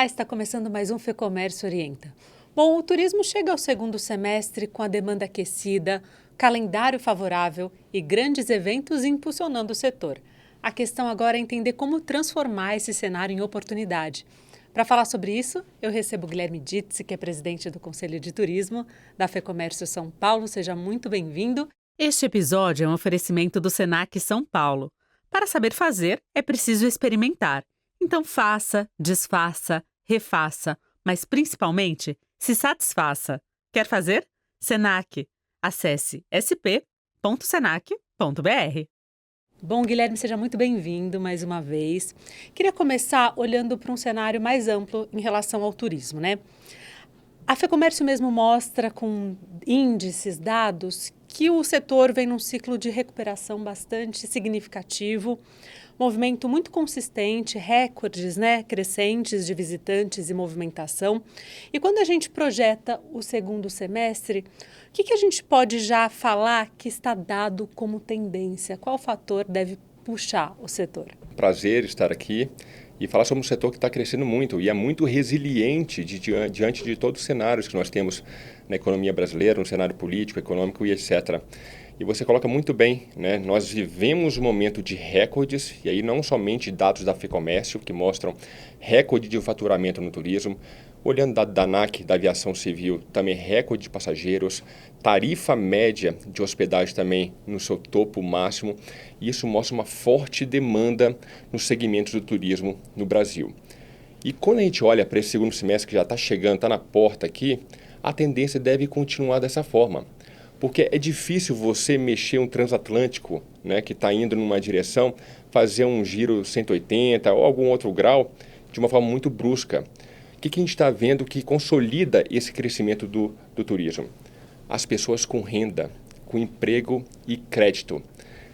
Olá, está começando mais um FEComércio Orienta. Bom, o turismo chega ao segundo semestre com a demanda aquecida, calendário favorável e grandes eventos impulsionando o setor. A questão agora é entender como transformar esse cenário em oportunidade. Para falar sobre isso, eu recebo o Guilherme Ditzi, que é presidente do Conselho de Turismo da FEComércio São Paulo. Seja muito bem-vindo. Este episódio é um oferecimento do Senac São Paulo. Para saber fazer, é preciso experimentar. Então faça, desfaça, refaça, mas principalmente se satisfaça. Quer fazer? Senac. Acesse sp.senac.br. Bom, Guilherme, seja muito bem-vindo mais uma vez. Queria começar olhando para um cenário mais amplo em relação ao turismo, né? A FEComércio mesmo mostra com índices, dados, que o setor vem num ciclo de recuperação bastante significativo, movimento muito consistente, recordes, crescentes de visitantes e movimentação. E quando a gente projeta o segundo semestre, o que a gente pode já falar que está dado como tendência? Qual fator deve puxar o setor? Prazer estar aqui e falar sobre um setor que está crescendo muito e é muito resiliente diante de todos os cenários que nós temos na economia brasileira, no cenário político, econômico e etc. E você coloca muito bem, né? Nós vivemos um momento de recordes, e aí não somente dados da FEComércio, que mostram recorde de faturamento no turismo, olhando dado da ANAC, da aviação civil, também recorde de passageiros, tarifa média de hospedagem também no seu topo máximo, e isso mostra uma forte demanda nos segmentos do turismo no Brasil. E quando a gente olha para esse segundo semestre que já está chegando, está na porta aqui, a tendência deve continuar dessa forma. Porque é difícil você mexer um transatlântico, né, que está indo numa direção, fazer um giro 180 ou algum outro grau de uma forma muito brusca. O que a gente está vendo que consolida esse crescimento do turismo? As pessoas com renda, com emprego e crédito.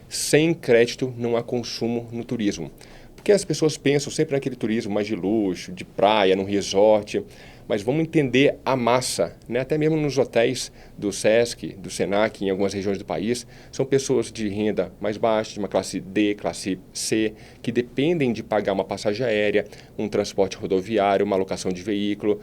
Sem crédito não há consumo no turismo. Porque as pessoas pensam sempre naquele turismo mais de luxo, de praia, num resort, mas vamos entender a massa, né? Até mesmo nos hotéis do SESC, do SENAC, em algumas regiões do país, são pessoas de renda mais baixa, de uma classe D, classe C, que dependem de pagar uma passagem aérea, um transporte rodoviário, uma locação de veículo,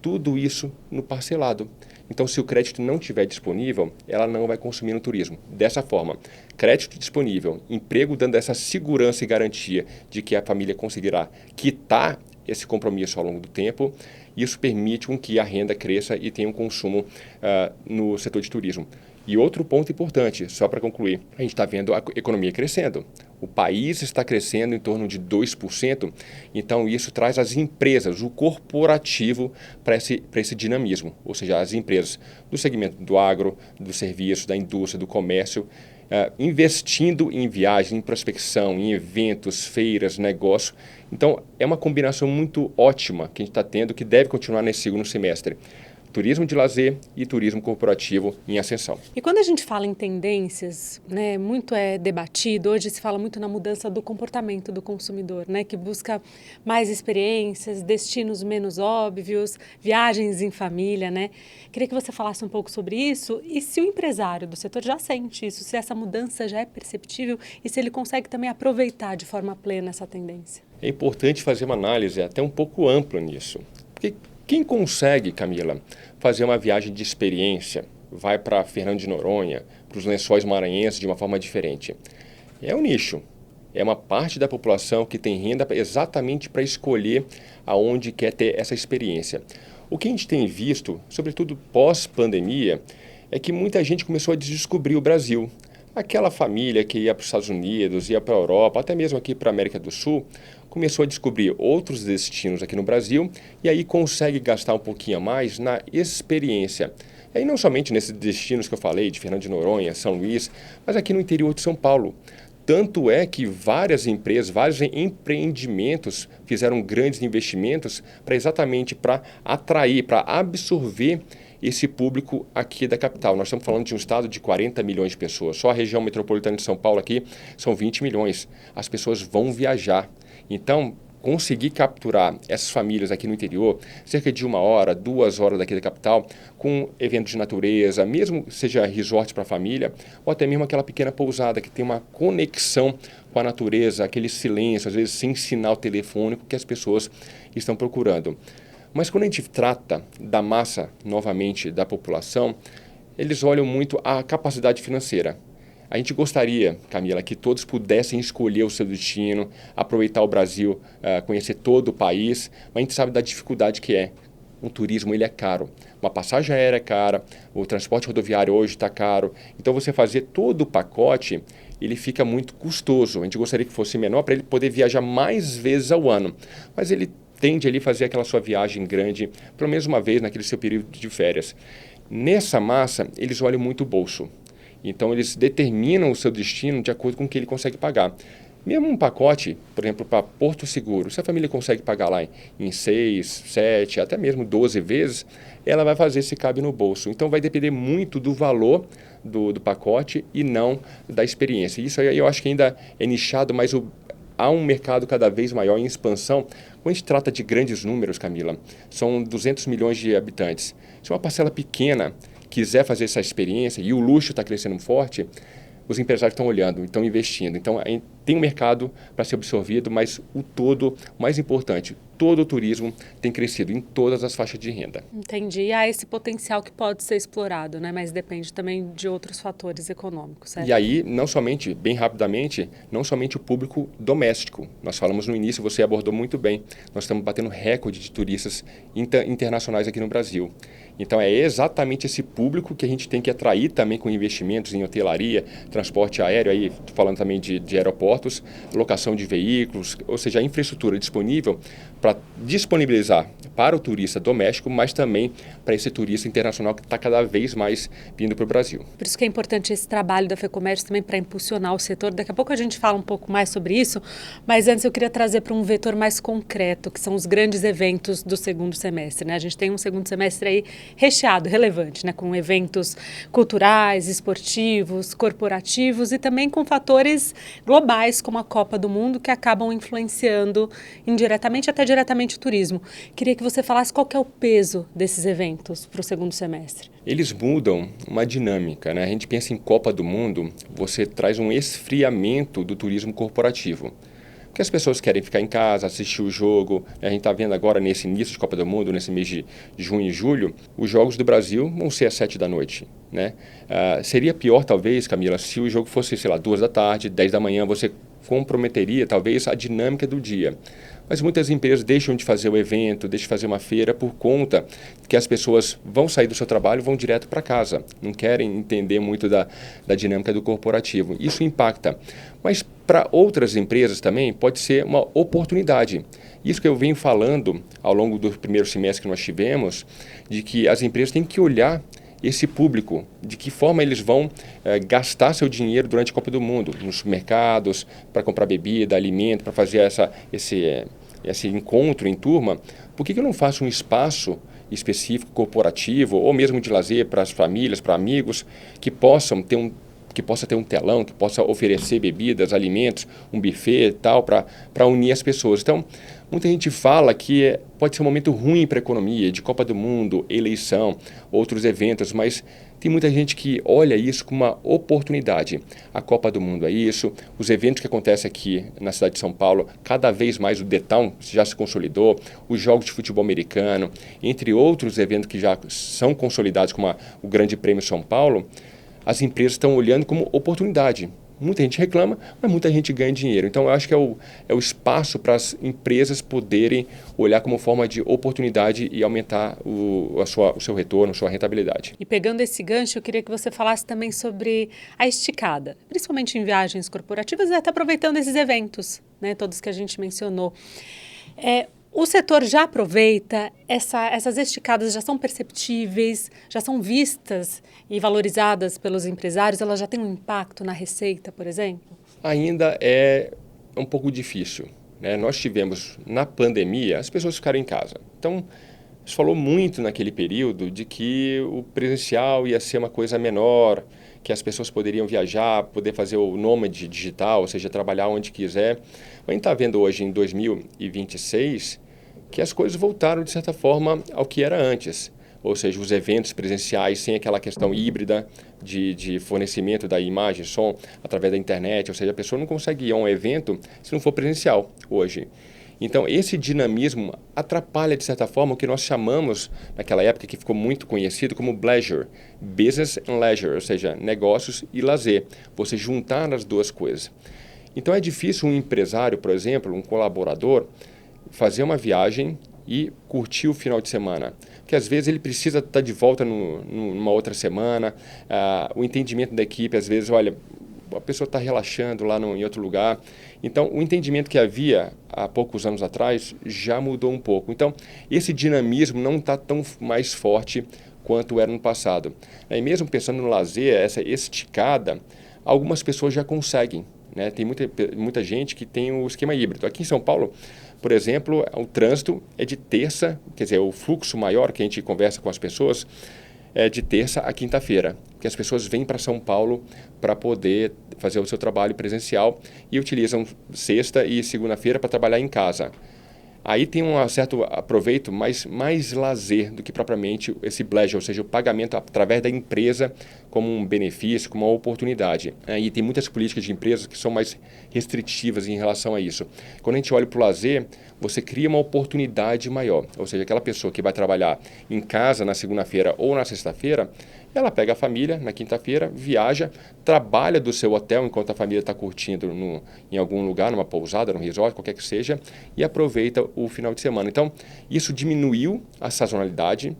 tudo isso no parcelado. Então, se o crédito não estiver disponível, ela não vai consumir no turismo. Dessa forma, crédito disponível, emprego dando essa segurança e garantia de que a família conseguirá quitar esse compromisso ao longo do tempo, isso permite com que a renda cresça e tenha um consumo no setor de turismo. E outro ponto importante, só para concluir, a gente está vendo a economia crescendo. O país está crescendo em torno de 2%, então isso traz as empresas, o corporativo, para esse dinamismo. Ou seja, as empresas do segmento do agro, do serviço, da indústria, do comércio, investindo em viagem, em prospecção, em eventos, feiras, negócio. Então, é uma combinação muito ótima que a gente está tendo, que deve continuar nesse segundo semestre. Turismo de lazer e turismo corporativo em ascensão. E quando a gente fala em tendências, muito é debatido, hoje se fala muito na mudança do comportamento do consumidor, que busca mais experiências, destinos menos óbvios, viagens em família, Queria que você falasse um pouco sobre isso e se o empresário do setor já sente isso, se essa mudança já é perceptível e se ele consegue também aproveitar de forma plena essa tendência. É importante fazer uma análise até um pouco ampla nisso, porque quem consegue, Camila, fazer uma viagem de experiência, vai para Fernando de Noronha, para os Lençóis Maranhenses de uma forma diferente? É um nicho. É uma parte da população que tem renda exatamente para escolher aonde quer ter essa experiência. O que a gente tem visto, sobretudo pós-pandemia, é que muita gente começou a descobrir o Brasil. Aquela família que ia para os Estados Unidos, ia para a Europa, até mesmo aqui para a América do Sul, começou a descobrir outros destinos aqui no Brasil e aí consegue gastar um pouquinho a mais na experiência. E aí não somente nesses destinos que eu falei, de Fernando de Noronha, São Luís, mas aqui no interior de São Paulo. Tanto é que várias empresas, vários empreendimentos fizeram grandes investimentos exatamente para atrair, para absorver esse público aqui da capital. Nós estamos falando de um estado de 40 milhões de pessoas. Só a região metropolitana de São Paulo aqui são 20 milhões. As pessoas vão viajar. Então, conseguir capturar essas famílias aqui no interior, cerca de 1 hora, 2 horas daqui da capital, com eventos de natureza, mesmo seja resort para a família, ou até mesmo aquela pequena pousada que tem uma conexão com a natureza, aquele silêncio, às vezes sem sinal telefônico que as pessoas estão procurando. Mas quando a gente trata da massa, novamente, da população, eles olham muito a capacidade financeira. A gente gostaria, Camila, que todos pudessem escolher o seu destino, aproveitar o Brasil, conhecer todo o país, mas a gente sabe da dificuldade que é. O turismo ele é caro, uma passagem aérea é cara, o transporte rodoviário hoje está caro, então você fazer todo o pacote, ele fica muito custoso. A gente gostaria que fosse menor para ele poder viajar mais vezes ao ano, mas ele tende ali a fazer aquela sua viagem grande, pelo menos uma vez naquele seu período de férias. Nessa massa, eles olham muito o bolso. Então, eles determinam o seu destino de acordo com o que ele consegue pagar. Mesmo um pacote, por exemplo, para Porto Seguro, se a família consegue pagar lá em 6, 7, até mesmo 12 vezes, ela vai fazer se cabe no bolso. Então, vai depender muito do valor do pacote e não da experiência. Isso aí eu acho que ainda é nichado, mas há um mercado cada vez maior em expansão. Quando a gente trata de grandes números, Camila, são 200 milhões de habitantes. Se uma parcela pequena quiser fazer essa experiência e o luxo está crescendo forte, os empresários estão olhando, estão investindo. Então, tem um mercado para ser absorvido, mas o todo, mais importante, todo o turismo tem crescido em todas as faixas de renda. Entendi. E há esse potencial que pode ser explorado, né? Mas depende também de outros fatores econômicos, certo? E aí, não somente, bem rapidamente, não somente o público doméstico. Nós falamos no início, você abordou muito bem. Nós estamos batendo recorde de turistas internacionais aqui no Brasil. Então, é exatamente esse público que a gente tem que atrair também com investimentos em hotelaria, transporte aéreo, aí falando também de aeroportos, locação de veículos, ou seja, a infraestrutura disponível para disponibilizar para o turista doméstico, mas também para esse turista internacional que está cada vez mais vindo para o Brasil. Por isso que é importante esse trabalho da FEComércio também para impulsionar o setor. Daqui a pouco a gente fala um pouco mais sobre isso, mas antes eu queria trazer para um vetor mais concreto, que são os grandes eventos do segundo semestre, né? A gente tem um segundo semestre aí recheado, relevante, né? Com eventos culturais, esportivos, corporativos e também com fatores globais, como a Copa do Mundo, que acabam influenciando indiretamente, até diretamente o turismo. Queria que você falasse qual que é o peso desses eventos para o segundo semestre. Eles mudam uma dinâmica, né? A gente pensa em Copa do Mundo, você traz um esfriamento do turismo corporativo. Porque as pessoas querem ficar em casa, assistir o jogo. A gente está vendo agora, nesse início de Copa do Mundo, nesse mês de junho e julho, os jogos do Brasil vão ser às 7 da noite. Né? Seria pior, talvez, Camila, se o jogo fosse, 2 da tarde, 10 da manhã, você comprometeria, talvez, a dinâmica do dia. Mas muitas empresas deixam de fazer o evento, deixam de fazer uma feira por conta que as pessoas vão sair do seu trabalho e vão direto para casa. Não querem entender muito da dinâmica do corporativo. Isso impacta. Mas para outras empresas também pode ser uma oportunidade. Isso que eu venho falando ao longo do primeiro semestre que nós tivemos, de que as empresas têm que olhar esse público, de que forma eles vão gastar seu dinheiro durante a Copa do Mundo, nos mercados, para comprar bebida, alimento, para fazer esse encontro em turma. Por que eu não faço um espaço específico, corporativo, ou mesmo de lazer para as famílias, para amigos, que possa ter um telão, que possa oferecer bebidas, alimentos, um buffet e tal, para unir as pessoas. Então, muita gente fala que pode ser um momento ruim para a economia, de Copa do Mundo, eleição, outros eventos, mas tem muita gente que olha isso como uma oportunidade. A Copa do Mundo é isso, os eventos que acontecem aqui na cidade de São Paulo, cada vez mais o The Town já se consolidou, os jogos de futebol americano, entre outros eventos que já são consolidados, como o Grande Prêmio São Paulo, as empresas estão olhando como oportunidade. Muita gente reclama, mas muita gente ganha dinheiro. Então, eu acho que é o espaço para as empresas poderem olhar como forma de oportunidade e aumentar o seu retorno, a sua rentabilidade. E pegando esse gancho, eu queria que você falasse também sobre a esticada, principalmente em viagens corporativas e até aproveitando esses eventos, né, todos que a gente mencionou. O setor já aproveita, essas esticadas já são perceptíveis, já são vistas e valorizadas pelos empresários, elas já têm um impacto na receita, por exemplo? Ainda é um pouco difícil, né? Nós tivemos, na pandemia, as pessoas ficaram em casa. Então, Se falou muito naquele período de que o presencial ia ser uma coisa menor, que as pessoas poderiam viajar, poder fazer o nômade digital, ou seja, trabalhar onde quiser. A gente está vendo hoje, em 2026, que as coisas voltaram, de certa forma, ao que era antes. Ou seja, os eventos presenciais sem aquela questão híbrida de fornecimento da imagem, som, através da internet. Ou seja, a pessoa não consegue ir a um evento se não for presencial hoje. Então, esse dinamismo atrapalha, de certa forma, o que nós chamamos, naquela época, que ficou muito conhecido como leisure, business and leisure, ou seja, negócios e lazer, você juntar as duas coisas. Então, é difícil um empresário, por exemplo, um colaborador, fazer uma viagem e curtir o final de semana, porque às vezes ele precisa estar de volta numa outra semana, o entendimento da equipe, às vezes, olha, a pessoa está relaxando lá em outro lugar. Então, o entendimento que havia há poucos anos atrás já mudou um pouco. Então, esse dinamismo não está tão mais forte quanto era no passado. E mesmo pensando no lazer, essa esticada, algumas pessoas já conseguem. Né? Tem muita gente que tem o esquema híbrido. Aqui em São Paulo, por exemplo, o trânsito é de terça, quer dizer, o fluxo maior que a gente conversa com as pessoas é de terça a quinta-feira, que as pessoas vêm para São Paulo para poder fazer o seu trabalho presencial e utilizam sexta e segunda-feira para trabalhar em casa. Aí tem um certo aproveito, mas mais lazer do que propriamente esse pleasure, ou seja, o pagamento através da empresa como um benefício, como uma oportunidade. E tem muitas políticas de empresas que são mais restritivas em relação a isso. Quando a gente olha para o lazer, você cria uma oportunidade maior, ou seja, aquela pessoa que vai trabalhar em casa na segunda-feira ou na sexta-feira, ela pega a família na quinta-feira, viaja, trabalha do seu hotel enquanto a família está curtindo em algum lugar, numa pousada, num resort, qualquer que seja, e aproveita o final de semana. Então, isso diminuiu a sazonalidade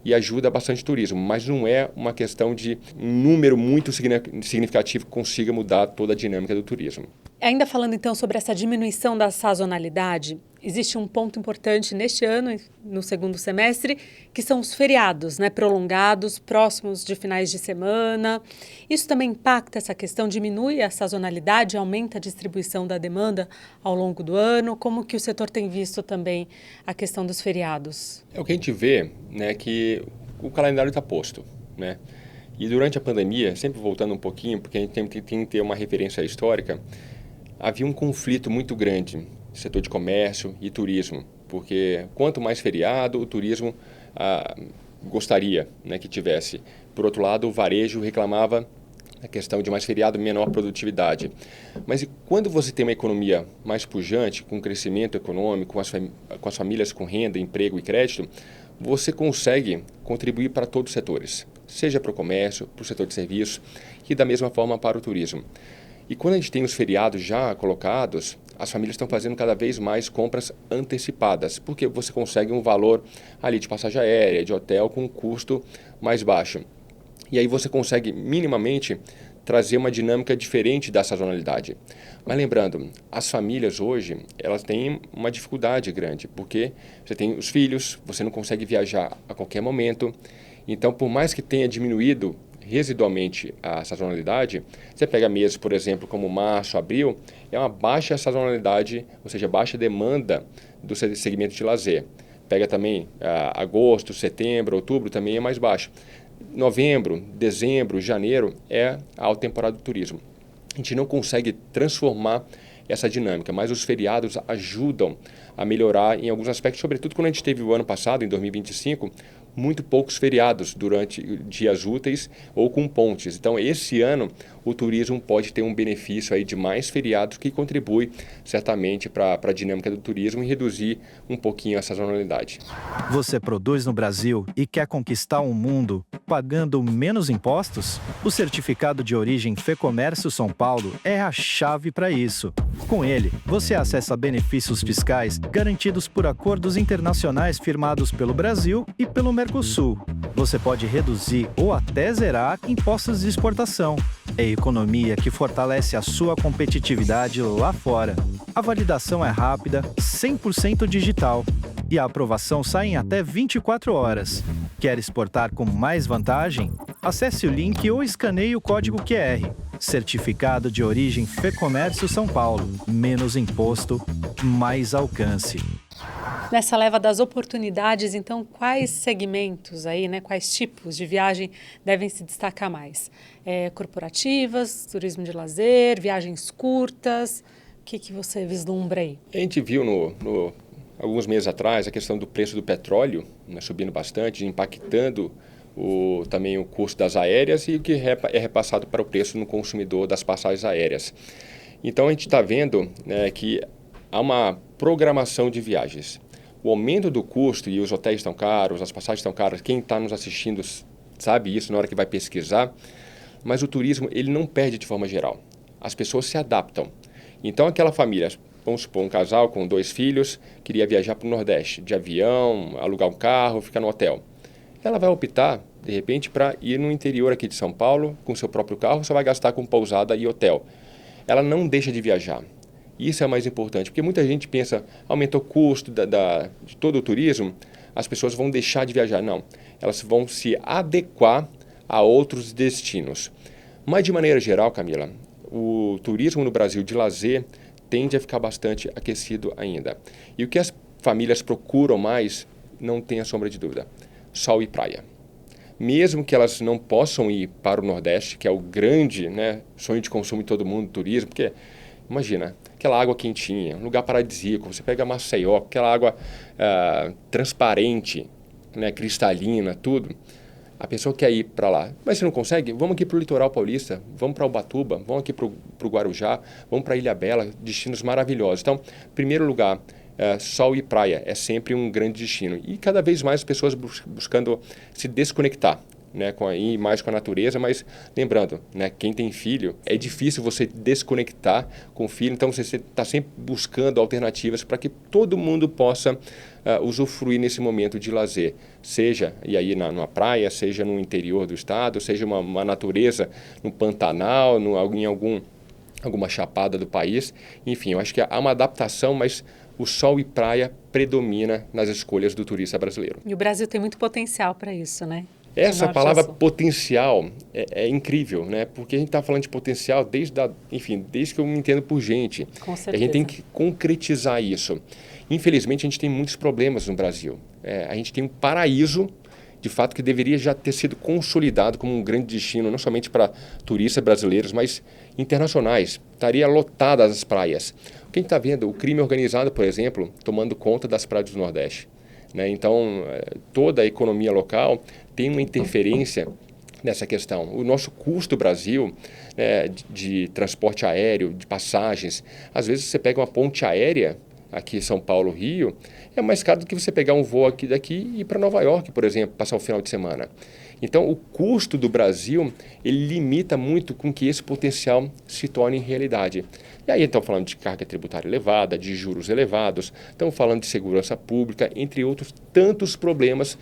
e ajuda bastante o turismo, mas não é uma questão de um número muito significativo que consiga mudar toda a dinâmica do turismo. Ainda falando então sobre essa diminuição da sazonalidade, existe um ponto importante neste ano, no segundo semestre, que são os feriados, né, prolongados, próximos de finais de semana. Isso também impacta essa questão, diminui a sazonalidade, aumenta a distribuição da demanda ao longo do ano. Como que o setor tem visto também a questão dos feriados? É o que a gente vê, né, que o calendário está posto, né? E durante a pandemia, sempre voltando um pouquinho, porque a gente tem que ter uma referência histórica, havia um conflito muito grande no setor de comércio e turismo, porque quanto mais feriado, o turismo gostaria, né, que tivesse. Por outro lado, o varejo reclamava a questão de mais feriado, menor produtividade. Mas quando você tem uma economia mais pujante, com crescimento econômico, com as famílias com renda, emprego e crédito, você consegue contribuir para todos os setores, seja para o comércio, para o setor de serviços e da mesma forma para o turismo. E quando a gente tem os feriados já colocados, as famílias estão fazendo cada vez mais compras antecipadas, porque você consegue um valor ali de passagem aérea, de hotel, com um custo mais baixo. E aí você consegue minimamente trazer uma dinâmica diferente da sazonalidade. Mas lembrando, as famílias hoje, elas têm uma dificuldade grande, porque você tem os filhos, você não consegue viajar a qualquer momento. Então, por mais que tenha diminuído residualmente a sazonalidade, você pega meses, por exemplo, como março, abril, é uma baixa sazonalidade, ou seja, baixa demanda do segmento de lazer. Pega também agosto, setembro, outubro, também é mais baixo. Novembro, dezembro, janeiro é a alta temporada do turismo. A gente não consegue transformar essa dinâmica, mas os feriados ajudam a melhorar em alguns aspectos, sobretudo quando a gente teve o ano passado, em 2025, muito poucos feriados durante dias úteis ou com pontes. Então, esse ano, o turismo pode ter um benefício aí de mais feriados que contribui certamente para a dinâmica do turismo e reduzir um pouquinho a sazonalidade. Você produz no Brasil e quer conquistar um mundo pagando menos impostos? O certificado de origem Fecomércio São Paulo é a chave para isso. Com ele, você acessa benefícios fiscais garantidos por acordos internacionais firmados pelo Brasil e pelo Mercosul. Você pode reduzir ou até zerar impostos de exportação. É economia que fortalece a sua competitividade lá fora. A validação é rápida, 100% digital. E a aprovação sai em até 24 horas. Quer exportar com mais vantagem? Acesse o link ou escaneie o código QR. Certificado de origem Fecomércio São Paulo. Menos imposto, mais alcance. Nessa leva das oportunidades, então, quais segmentos aí, né, quais tipos de viagem devem se destacar mais? Corporativas, turismo de lazer, viagens curtas, o que você vislumbra aí? A gente viu alguns meses atrás a questão do preço do petróleo, né, subindo bastante, impactando também o custo das aéreas e o que é repassado para o preço no consumidor das passagens aéreas. Então a gente está vendo, né, que há uma programação de viagens. O aumento do custo e os hotéis estão caros, as passagens estão caras, quem está nos assistindo sabe isso na hora que vai pesquisar, mas o turismo ele não perde de forma geral. As pessoas se adaptam. Então aquela família, vamos supor um casal com 2 filhos, queria viajar para o Nordeste, de avião, alugar um carro, ficar no hotel. Ela vai optar, de repente, para ir no interior aqui de São Paulo, com seu próprio carro, só vai gastar com pousada e hotel. Ela não deixa de viajar. Isso é mais importante, porque muita gente pensa, aumentou o custo de todo o turismo, as pessoas vão deixar de viajar. Não, elas vão se adequar a outros destinos. Mas, de maneira geral, Camila, o turismo no Brasil de lazer tende a ficar bastante aquecido ainda. E o que as famílias procuram mais, não tenha sombra de dúvida, sol e praia. Mesmo que elas não possam ir para o Nordeste, que é o grande, né, sonho de consumo de todo mundo, turismo, porque, imagina, aquela água quentinha, um lugar paradisíaco, você pega Maceió, aquela água transparente, né, cristalina, tudo. A pessoa quer ir para lá, mas se não consegue, vamos aqui para o litoral paulista, vamos para Ubatuba, vamos aqui para o Guarujá, vamos para Ilhabela, destinos maravilhosos. Então, primeiro lugar, sol e praia é sempre um grande destino. E cada vez mais as pessoas buscando se desconectar, né, ir mais com a natureza, mas lembrando, né, quem tem filho, é difícil você desconectar com o filho, então você está sempre buscando alternativas para que todo mundo possa usufruir nesse momento de lazer, seja e aí numa praia, seja no interior do estado, seja uma natureza, no Pantanal, em alguma chapada do país. Enfim, eu acho que há uma adaptação, mas o sol e praia predomina nas escolhas do turista brasileiro. E o Brasil tem muito potencial para isso, né? Essa palavra potencial é incrível, né? Porque a gente está falando de potencial desde que eu me entendo por gente. Com certeza. A gente tem que concretizar isso. Infelizmente, a gente tem muitos problemas no Brasil. A gente tem um paraíso, de fato, que deveria já ter sido consolidado como um grande destino, não somente para turistas brasileiros, mas internacionais. Estaria lotadas as praias. O que a gente está vendo? O crime organizado, por exemplo, tomando conta das praias do Nordeste. Né? Então, toda a economia local tem uma interferência nessa questão. O nosso custo Brasil, né, de transporte aéreo, de passagens, às vezes você pega uma ponte aérea aqui em São Paulo, Rio, é mais caro do que você pegar um voo daqui e ir para Nova York, por exemplo, passar um final de semana. Então, o custo do Brasil, ele limita muito com que esse potencial se torne realidade. E aí estamos falando de carga tributária elevada, de juros elevados, estamos falando de segurança pública, entre outros tantos problemas.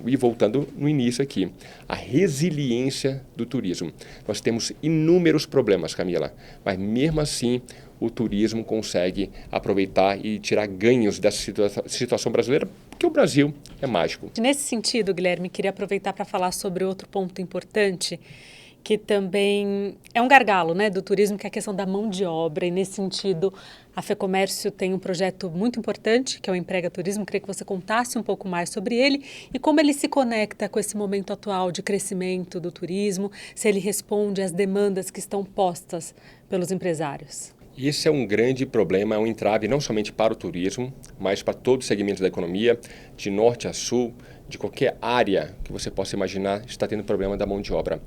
E voltando no início aqui, a resiliência do turismo. Nós temos inúmeros problemas, Camila, mas mesmo assim o turismo consegue aproveitar e tirar ganhos dessa situação brasileira, porque o Brasil é mágico. Nesse sentido, Guilherme, queria aproveitar para falar sobre outro ponto importante, que também é um gargalo, né, do turismo, que é a questão da mão de obra. E nesse sentido, a FEComércio tem um projeto muito importante, que é o Emprega Turismo. Queria que você contasse um pouco mais sobre ele e como ele se conecta com esse momento atual de crescimento do turismo, se ele responde às demandas que estão postas pelos empresários. Esse é um grande problema, é um entrave não somente para o turismo, mas para todos os segmentos da economia, de norte a sul, de qualquer área que você possa imaginar, está tendo problema da mão de obra.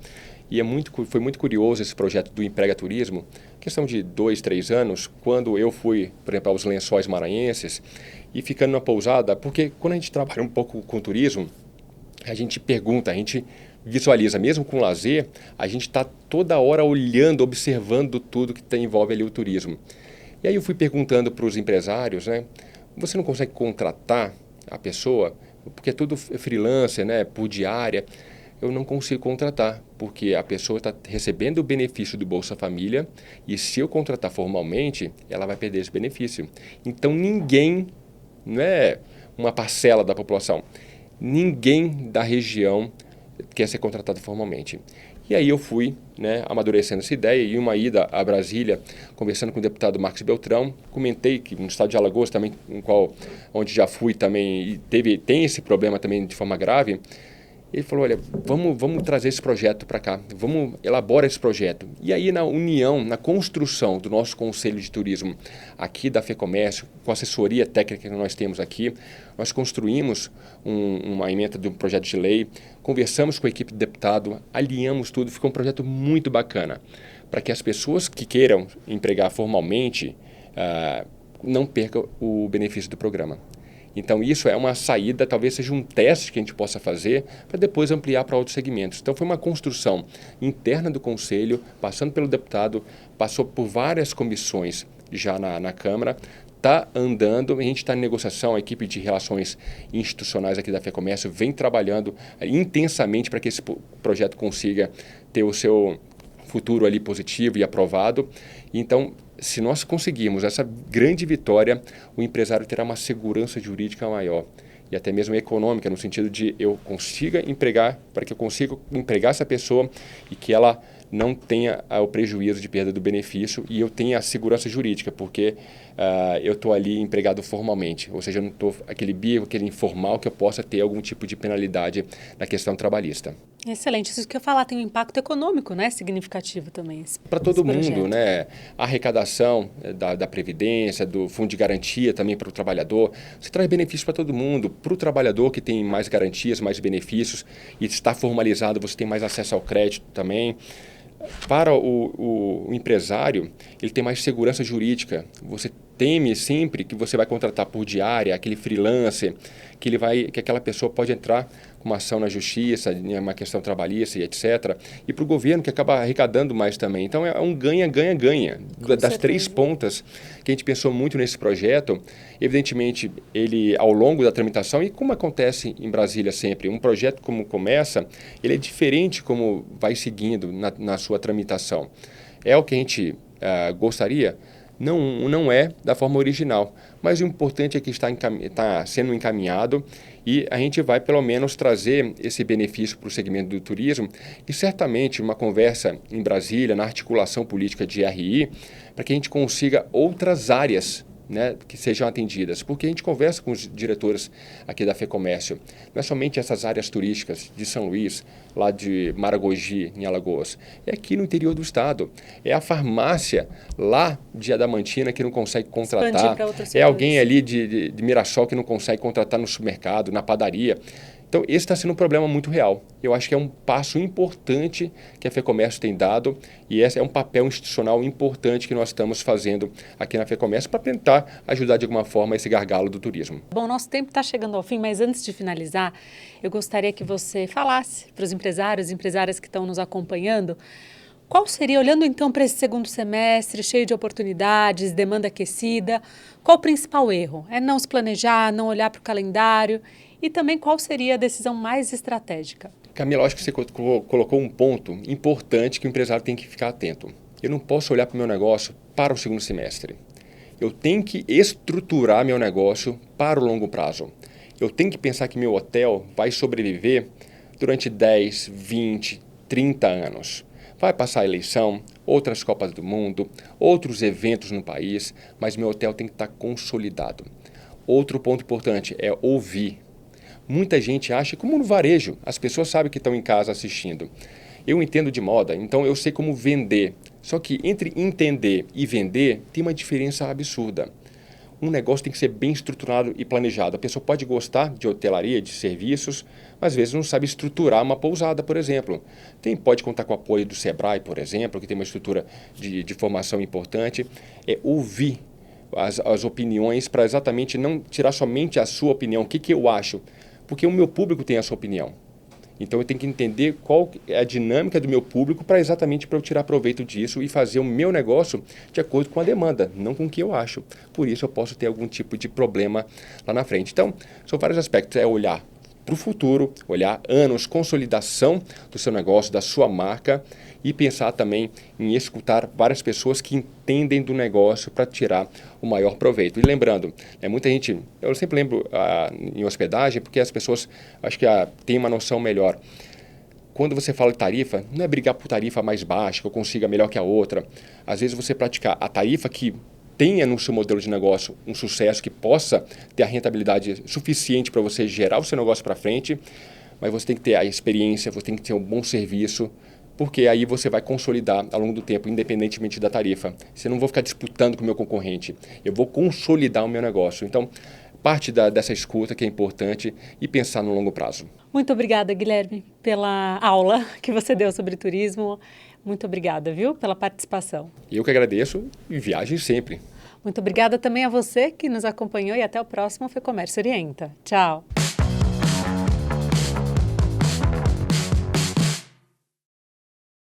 E foi muito curioso esse projeto do Emprega Turismo, questão de 2, 3 anos, quando eu fui, por exemplo, aos Lençóis Maranhenses e ficando na pousada, porque quando a gente trabalha um pouco com turismo, a gente pergunta, a gente visualiza, mesmo com lazer, a gente está toda hora olhando, observando tudo que envolve ali o turismo. E aí eu fui perguntando para os empresários, né, você não consegue contratar a pessoa, porque é tudo freelancer, né, por diária. Eu não consigo contratar, porque a pessoa está recebendo o benefício do Bolsa Família e se eu contratar formalmente, ela vai perder esse benefício. Então ninguém, não é uma parcela da população, ninguém da região quer ser contratado formalmente. E aí eu fui, né, amadurecendo essa ideia, e uma ida a Brasília, conversando com o deputado Marcos Beltrão, comentei que no estado de Alagoas também, onde já fui também, e tem esse problema também de forma grave. Ele falou, olha, vamos trazer esse projeto para cá, vamos elaborar esse projeto. E aí na união, na construção do nosso Conselho de Turismo aqui da FEComércio, com a assessoria técnica que nós temos aqui, nós construímos uma emenda de um projeto de lei, conversamos com a equipe de deputado, alinhamos tudo, ficou um projeto muito bacana, para que as pessoas que queiram empregar formalmente não percam o benefício do programa. Então, isso é uma saída, talvez seja um teste que a gente possa fazer para depois ampliar para outros segmentos. Então, foi uma construção interna do Conselho, passando pelo deputado, passou por várias comissões já na Câmara, está andando, a gente está em negociação, a equipe de relações institucionais aqui da FEComércio vem trabalhando intensamente para que esse projeto consiga ter o seu futuro ali positivo e aprovado. Então, se nós conseguirmos essa grande vitória, o empresário terá uma segurança jurídica maior e até mesmo econômica, no sentido de eu consiga empregar, para que eu consiga empregar essa pessoa e que ela não tenha o prejuízo de perda do benefício e eu tenha a segurança jurídica, porque eu estou ali empregado formalmente, ou seja, eu não estou aquele bico, aquele informal que eu possa ter algum tipo de penalidade na questão trabalhista. Excelente. Isso que eu ia falar tem um impacto econômico, né, significativo também. Para todo mundo, né? A arrecadação da Previdência, do Fundo de Garantia também para o trabalhador. Você traz benefícios para todo mundo. Para o trabalhador que tem mais garantias, mais benefícios e está formalizado, você tem mais acesso ao crédito também. Para o empresário, ele tem mais segurança jurídica. Você teme sempre que você vai contratar por diária, aquele freelancer, que aquela pessoa pode entrar com uma ação na justiça, uma questão trabalhista e etc. E para o governo, que acaba arrecadando mais também. Então, é um ganha-ganha-ganha. Das três pontas que a gente pensou muito nesse projeto, evidentemente, ele, ao longo da tramitação, e como acontece em Brasília sempre, um projeto como começa, ele é diferente como vai seguindo na sua tramitação. É o que a gente gostaria? Não é da forma original, mas o importante é que está sendo encaminhado e a gente vai pelo menos trazer esse benefício para o segmento do turismo e certamente uma conversa em Brasília, na articulação política de RI, para que a gente consiga outras áreas, né, que sejam atendidas, porque a gente conversa com os diretores aqui da FEComércio, não é somente essas áreas turísticas de São Luís, lá de Maragogi, em Alagoas, é aqui no interior do estado, é a farmácia lá de Adamantina que não consegue contratar, é alguém ali de Mirassol que não consegue contratar no supermercado, na padaria. Então, esse está sendo um problema muito real. Eu acho que é um passo importante que a FEComércio tem dado e esse é um papel institucional importante que nós estamos fazendo aqui na FEComércio para tentar ajudar de alguma forma esse gargalo do turismo. Bom, nosso tempo está chegando ao fim, mas antes de finalizar, eu gostaria que você falasse para os empresários e empresárias que estão nos acompanhando, qual seria, olhando então para esse segundo semestre, cheio de oportunidades, demanda aquecida, qual o principal erro? É não se planejar, não olhar para o calendário? E também qual seria a decisão mais estratégica? Camila, acho que você colocou um ponto importante que o empresário tem que ficar atento. Eu não posso olhar para o meu negócio para o segundo semestre. Eu tenho que estruturar meu negócio para o longo prazo. Eu tenho que pensar que meu hotel vai sobreviver durante 10, 20, 30 anos. Vai passar a eleição, outras Copas do Mundo, outros eventos no país, mas meu hotel tem que estar consolidado. Outro ponto importante é ouvir. Muita gente acha, como no varejo, as pessoas sabem que estão em casa assistindo. Eu entendo de moda, então eu sei como vender. Só que entre entender e vender tem uma diferença absurda. Um negócio tem que ser bem estruturado e planejado. A pessoa pode gostar de hotelaria, de serviços, mas às vezes não sabe estruturar uma pousada, por exemplo. Pode contar com o apoio do Sebrae, por exemplo, que tem uma estrutura de formação importante. É ouvir as opiniões para exatamente não tirar somente a sua opinião. O que eu acho? Porque o meu público tem a sua opinião. Então, eu tenho que entender qual é a dinâmica do meu público para exatamente para eu tirar proveito disso e fazer o meu negócio de acordo com a demanda, não com o que eu acho. Por isso, eu posso ter algum tipo de problema lá na frente. Então, são vários aspectos. É olhar para o futuro, olhar anos, consolidação do seu negócio, da sua marca e pensar também em escutar várias pessoas que entendem do negócio para tirar o maior proveito. E lembrando, muita gente, eu sempre lembro em hospedagem, porque as pessoas acho que têm uma noção melhor. quando você fala de tarifa, não é brigar por tarifa mais baixa, que eu consiga melhor que a outra. Às vezes você praticar a tarifa que tenha no seu modelo de negócio um sucesso, que possa ter a rentabilidade suficiente para você gerar o seu negócio para frente, mas você tem que ter a experiência, você tem que ter um bom serviço, porque aí você vai consolidar ao longo do tempo, independentemente da tarifa. Você não vou ficar disputando com o meu concorrente, eu vou consolidar o meu negócio. Então, parte dessa escuta que é importante e pensar no longo prazo. Muito obrigada, Guilherme, pela aula que você deu sobre turismo. Muito obrigada, viu, pela participação. Eu que agradeço e viajem sempre. Muito obrigada também a você que nos acompanhou e até o próximo FEComércio Orienta. Tchau!